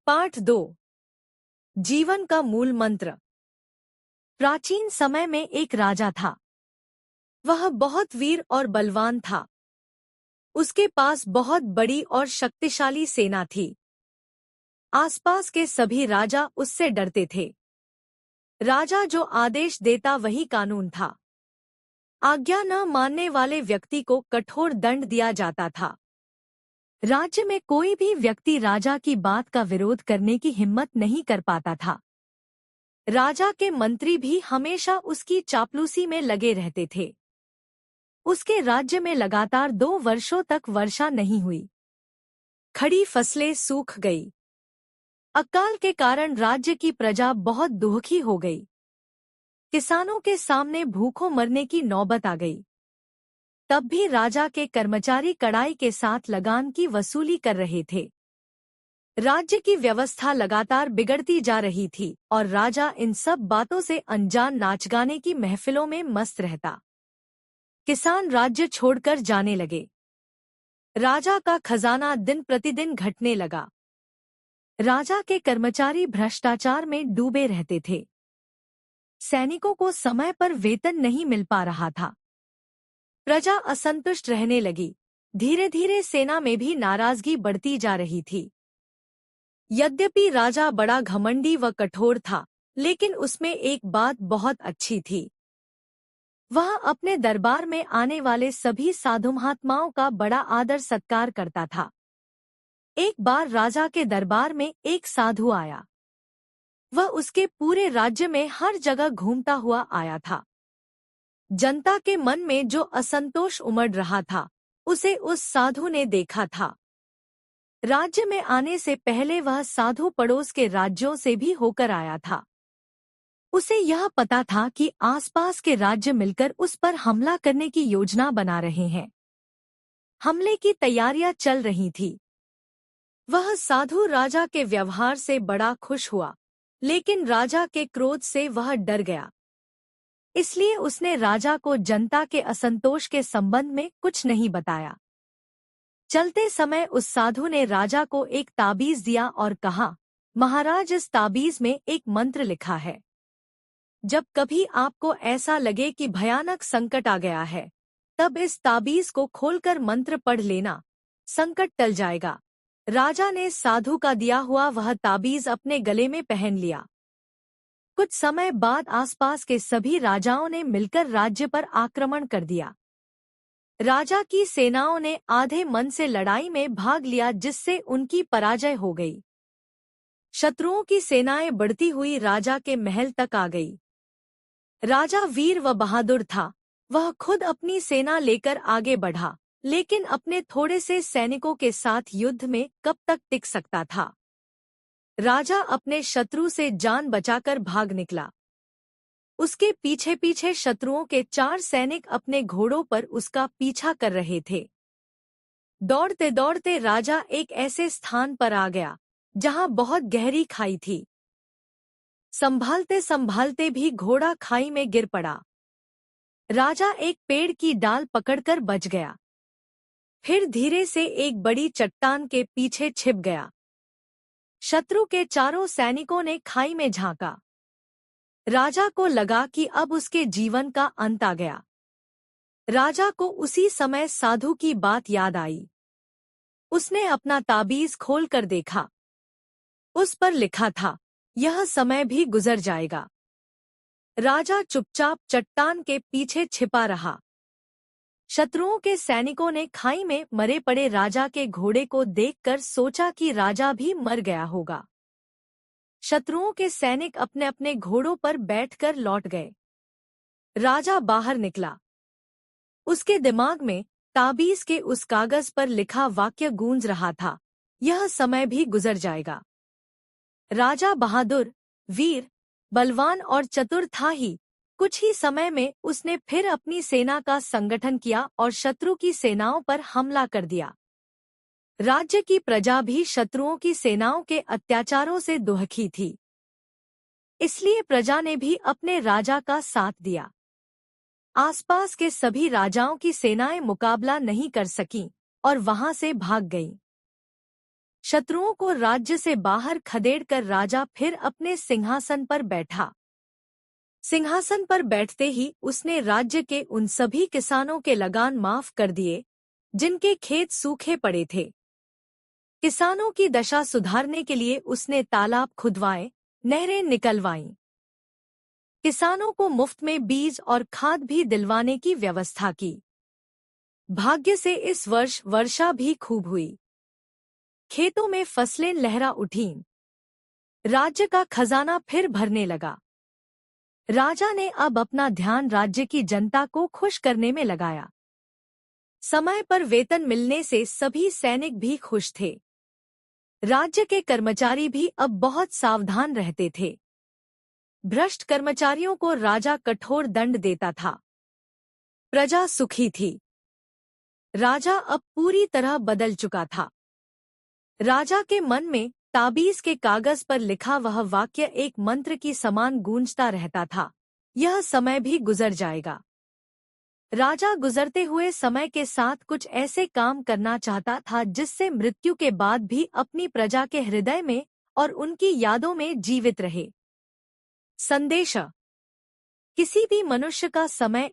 पाठ 2। जीवन का मूल मंत्र। प्राचीन समय में एक राजा था। वह बहुत वीर और बलवान था। उसके पास बहुत बड़ी और शक्तिशाली सेना थी। आसपास के सभी राजा उससे डरते थे। राजा जो आदेश देता वही कानून था। आज्ञा न मानने वाले व्यक्ति को कठोर दंड दिया जाता था। राज्य में कोई भी व्यक्ति राजा की बात का विरोध करने की हिम्मत नहीं कर पाता था। राजा के मंत्री भी हमेशा उसकी चापलूसी में लगे रहते थे। उसके राज्य में लगातार 2 वर्षों तक वर्षा नहीं हुई। खड़ी फसलें सूख गई। अकाल के कारण राज्य की प्रजा बहुत दुखी हो गई। किसानों के सामने भूखों मरने की नौबत आ गई। तब भी राजा के कर्मचारी कड़ाई के साथ लगान की वसूली कर रहे थे। राज्य की व्यवस्था लगातार बिगड़ती जा रही थी और राजा इन सब बातों से अनजान नाच गाने की महफिलों में मस्त रहता। किसान राज्य छोड़कर जाने लगे। राजा का खजाना दिन प्रतिदिन घटने लगा। राजा के कर्मचारी भ्रष्टाचार में डूबे रहते थे। सैनिकों को समय पर वेतन नहीं मिल पा रहा था। प्रजा असंतुष्ट रहने लगी। धीरे धीरे सेना में भी नाराजगी बढ़ती जा रही थी। यद्यपि राजा बड़ा घमंडी व कठोर था, लेकिन उसमें एक बात बहुत अच्छी थी। वह अपने दरबार में आने वाले सभी साधु महात्माओं का बड़ा आदर सत्कार करता था। एक बार राजा के दरबार में एक साधु आया। वह उसके पूरे राज्य में हर जगह घूमता हुआ आया था। जनता के मन में जो असंतोष उमड़ रहा था, उसे उस साधु ने देखा था। राज्य में आने से पहले वह साधु पड़ोस के राज्यों से भी होकर आया था। उसे यह पता था कि आसपास के राज्य मिलकर उस पर हमला करने की योजना बना रहे हैं। हमले की तैयारियां चल रही थी। वह साधु राजा के व्यवहार से बड़ा खुश हुआ, लेकिन राजा के क्रोध से वह डर गया। इसलिए उसने राजा को जनता के असंतोष के संबंध में कुछ नहीं बताया। चलते समय उस साधु ने राजा को एक ताबीज दिया और कहा, महाराज, इस ताबीज में एक मंत्र लिखा है। जब कभी आपको ऐसा लगे कि भयानक संकट आ गया है, तब इस ताबीज को खोलकर मंत्र पढ़ लेना, संकट टल जाएगा। राजा ने साधु का दिया हुआ वह ताबीज अपने गले में पहन लिया। कुछ समय बाद आसपास के सभी राजाओं ने मिलकर राज्य पर आक्रमण कर दिया। राजा की सेनाओं ने आधे मन से लड़ाई में भाग लिया, जिससे उनकी पराजय हो गई। शत्रुओं की सेनाएं बढ़ती हुई राजा के महल तक आ गई। राजा वीर व बहादुर था। वह खुद अपनी सेना लेकर आगे बढ़ा, लेकिन अपने थोड़े से सैनिकों के साथ युद्ध में कब तक टिक सकता था। राजा अपने शत्रु से जान बचाकर भाग निकला। उसके पीछे पीछे शत्रुओं के 4 सैनिक अपने घोड़ों पर उसका पीछा कर रहे थे। दौड़ते दौड़ते राजा एक ऐसे स्थान पर आ गया जहां बहुत गहरी खाई थी। संभालते संभालते भी घोड़ा खाई में गिर पड़ा। राजा एक पेड़ की डाल पकड़कर बच गया। फिर धीरे से एक बड़ी चट्टान के पीछे छिप गया। शत्रु के 4 सैनिकों ने खाई में झांका। राजा को लगा कि अब उसके जीवन का अंत आ गया। राजा को उसी समय साधु की बात याद आई। उसने अपना ताबीज खोलकर देखा। उस पर लिखा था, यह समय भी गुजर जाएगा। राजा चुपचाप चट्टान के पीछे छिपा रहा। शत्रुओं के सैनिकों ने खाई में मरे पड़े राजा के घोड़े को देखकर सोचा कि राजा भी मर गया होगा। शत्रुओं के सैनिक अपने अपने घोड़ों पर बैठकर लौट गए। राजा बाहर निकला। उसके दिमाग में ताबीज के उस कागज पर लिखा वाक्य गूंज रहा था, यह समय भी गुजर जाएगा। राजा बहादुर, वीर, बलवान और चतुर था ही। कुछ ही समय में उसने फिर अपनी सेना का संगठन किया और शत्रु की सेनाओं पर हमला कर दिया। राज्य की प्रजा भी शत्रुओं की सेनाओं के अत्याचारों से दुखी थी। इसलिए प्रजा ने भी अपने राजा का साथ दिया। आसपास के सभी राजाओं की सेनाएं मुकाबला नहीं कर सकीं और वहां से भाग गईं। शत्रुओं को राज्य से बाहर खदेड़कर राजा फिर अपने सिंहासन पर बैठा। सिंहासन पर बैठते ही उसने राज्य के उन सभी किसानों के लगान माफ कर दिए जिनके खेत सूखे पड़े थे। किसानों की दशा सुधारने के लिए उसने तालाब खुदवाए, नहरें निकलवाईं। किसानों को मुफ्त में बीज और खाद भी दिलवाने की व्यवस्था की। भाग्य से इस वर्ष वर्षा भी खूब हुई। खेतों में फसलें लहरा उठीं। राज्य का खजाना फिर भरने लगा। राजा ने अब अपना ध्यान राज्य की जनता को खुश करने में लगाया। समय पर वेतन मिलने से सभी सैनिक भी खुश थे। राज्य के कर्मचारी भी अब बहुत सावधान रहते थे। भ्रष्ट कर्मचारियों को राजा कठोर दंड देता था। प्रजा सुखी थी। राजा अब पूरी तरह बदल चुका था। राजा के मन में ताबीज के कागज पर लिखा वह वाक्य एक मंत्र की समान गूंजता रहता था, यह समय भी गुजर जाएगा। राजा गुजरते हुए समय के साथ कुछ ऐसे काम करना चाहता था जिससे मृत्यु के बाद भी अपनी प्रजा के हृदय में और उनकी यादों में जीवित रहे। संदेश: किसी भी मनुष्य का समय